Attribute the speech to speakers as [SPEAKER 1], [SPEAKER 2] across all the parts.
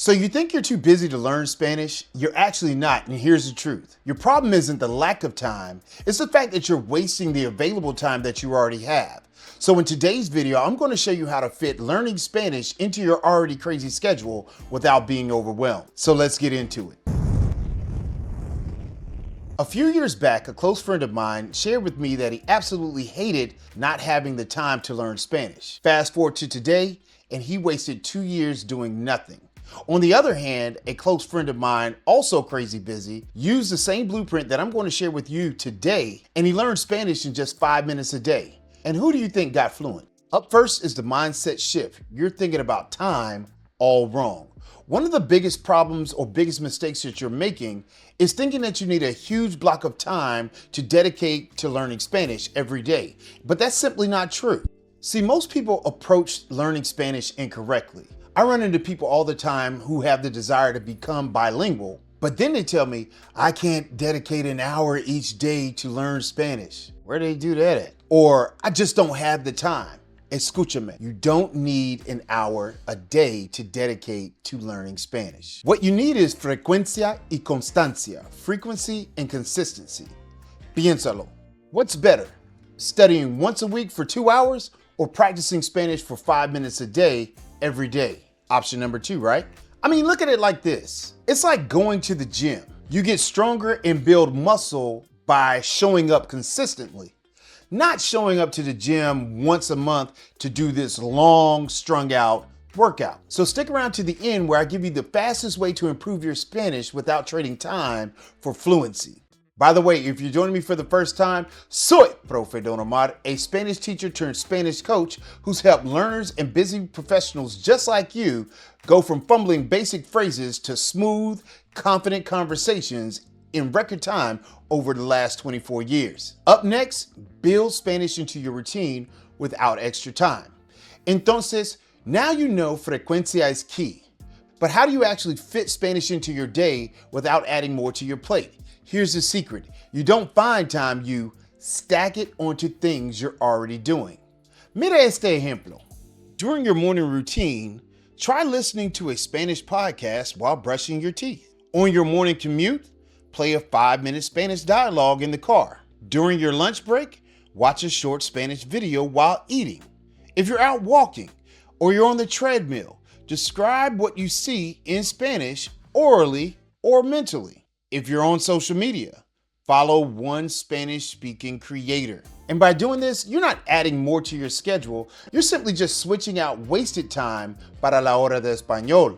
[SPEAKER 1] So you think you're too busy to learn Spanish? You're actually not, and here's the truth. Your problem isn't the lack of time, it's the fact that you're wasting the available time that you already have. So in today's video, I'm going to show you how to fit learning Spanish into your already crazy schedule without being overwhelmed. So let's get into it. A few years back, a close friend of mine shared with me that he absolutely hated not having the time to learn Spanish. Fast forward to today, and he wasted 2 years doing nothing. On the other hand, a close friend of mine, also crazy busy, used the same blueprint that I'm going to share with you today, and he learned Spanish in just 5 minutes a day. And who do you think got fluent? Up first is the mindset shift. You're thinking about time all wrong. One of the biggest problems or biggest mistakes that you're making is thinking that you need a huge block of time to dedicate to learning Spanish every day. But that's simply not true. See, most people approach learning Spanish incorrectly. I run into people all the time who have the desire to become bilingual, but then they tell me, I can't dedicate an hour each day to learn Spanish. Where do they do that at? Or I just don't have the time. Escúchame, you don't need an hour a day to dedicate to learning Spanish. What you need is frecuencia y constancia, frequency and consistency. Piénsalo. What's better, studying once a week for 2 hours or practicing Spanish for 5 minutes a day every day? Option number 2, right? I mean, look at it like this. It's like going to the gym. You get stronger and build muscle by showing up consistently, not showing up to the gym once a month to do this long, strung out workout. So stick around to the end where I give you the fastest way to improve your Spanish without trading time for fluency. By the way, if you're joining me for the first time, soy Profe Don Omar, a Spanish teacher turned Spanish coach who's helped learners and busy professionals just like you go from fumbling basic phrases to smooth, confident conversations in record time over the last 24 years. Up next, build Spanish into your routine without extra time. Entonces, now you know frecuencia is key. But how do you actually fit Spanish into your day without adding more to your plate? Here's the secret. You don't find time, you stack it onto things you're already doing. Mira este ejemplo. During your morning routine, try listening to a Spanish podcast while brushing your teeth. On your morning commute, play a 5-minute Spanish dialogue in the car. During your lunch break, watch a short Spanish video while eating. If you're out walking or you're on the treadmill, describe what you see in Spanish orally or mentally. If you're on social media, follow one Spanish-speaking creator. And by doing this, you're not adding more to your schedule, you're simply just switching out wasted time para la hora de español.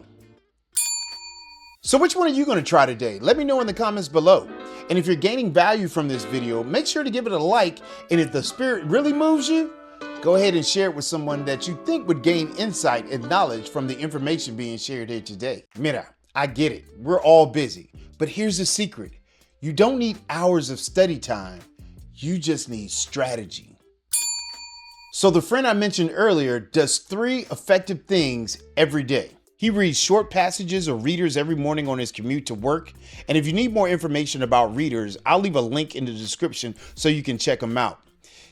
[SPEAKER 1] So which one are you going to try today? Let me know in the comments below. And if you're gaining value from this video, make sure to give it a like. And if the spirit really moves you, go ahead and share it with someone that you think would gain insight and knowledge from the information being shared here today. Mira, I get it. We're all busy. But here's the secret. You don't need hours of study time. You just need strategy. So the friend I mentioned earlier does 3 effective things every day. He reads short passages or readers every morning on his commute to work. And if you need more information about readers, I'll leave a link in the description so you can check them out.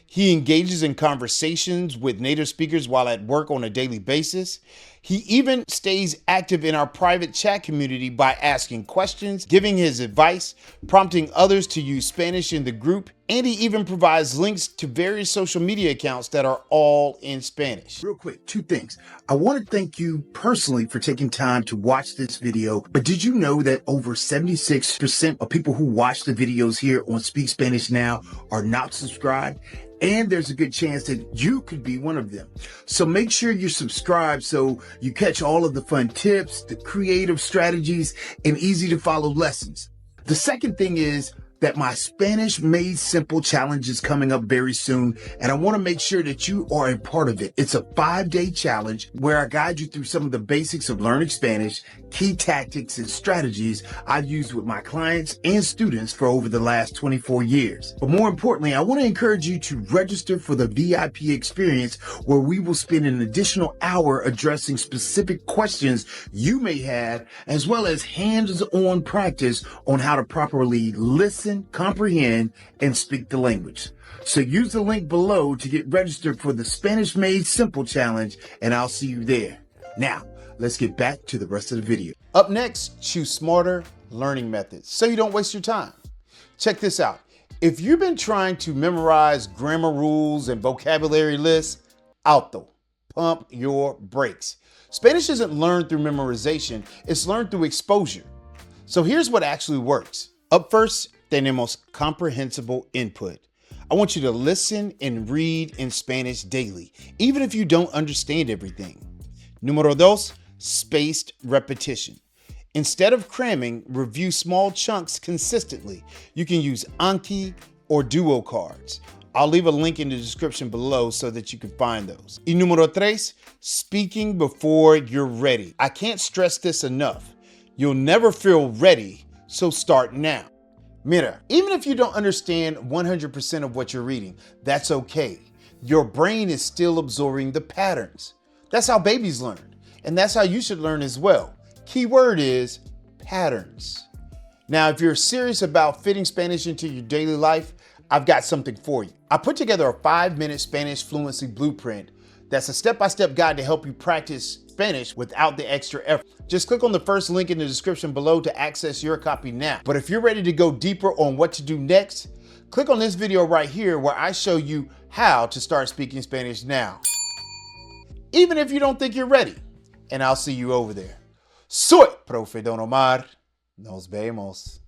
[SPEAKER 1] He engages in conversations with native speakers while at work on a daily basis. He even stays active in our private chat community by asking questions, giving his advice, prompting others to use Spanish in the group, and he even provides links to various social media accounts that are all in Spanish. Real quick, 2 things. I want to thank you personally for taking time to watch this video, but did you know that over 76% of people who watch the videos here on Speak Spanish Now are not subscribed? And there's a good chance that you could be one of them. So make sure you're subscribed so you catch all of the fun tips, the creative strategies, and easy to follow lessons. The second thing is that my Spanish Made Simple challenge is coming up very soon, and I want to make sure that you are a part of it. It's a 5-day challenge where I guide you through some of the basics of learning Spanish, key tactics and strategies I've used with my clients and students for over the last 24 years. But more importantly, I want to encourage you to register for the VIP experience where we will spend an additional hour addressing specific questions you may have, as well as hands-on practice on how to properly listen, comprehend, and speak the language. So use the link below to get registered for the Spanish Made Simple Challenge, and I'll see you there. Now, let's get back to the rest of the video. Up next, choose smarter learning methods so you don't waste your time. Check this out. If you've been trying to memorize grammar rules and vocabulary lists, alto, pump your brakes. Spanish isn't learned through memorization, it's learned through exposure. So here's what actually works. Up first, tenemos comprehensible input. I want you to listen and read in Spanish daily, even if you don't understand everything. Número dos, spaced repetition. Instead of cramming, review small chunks consistently. You can use Anki or Duo cards. I'll leave a link in the description below so that you can find those. Y número tres, speaking before you're ready. I can't stress this enough. You'll never feel ready, so start now. Mira, even if you don't understand 100% of what you're reading, that's okay. Your brain is still absorbing the patterns. That's how babies learn, and that's how you should learn as well. Key word is patterns. Now, if you're serious about fitting Spanish into your daily life, I've got something for you. I put together a 5-minute Spanish fluency blueprint that's a step-by-step guide to help you practice Spanish without the extra effort. Just click on the first link in the description below to access your copy now. But if you're ready to go deeper on what to do next, click on this video right here where I show you how to start speaking Spanish now, even if you don't think you're ready. And I'll see you over there. Soy Profe Don Omar. Nos vemos.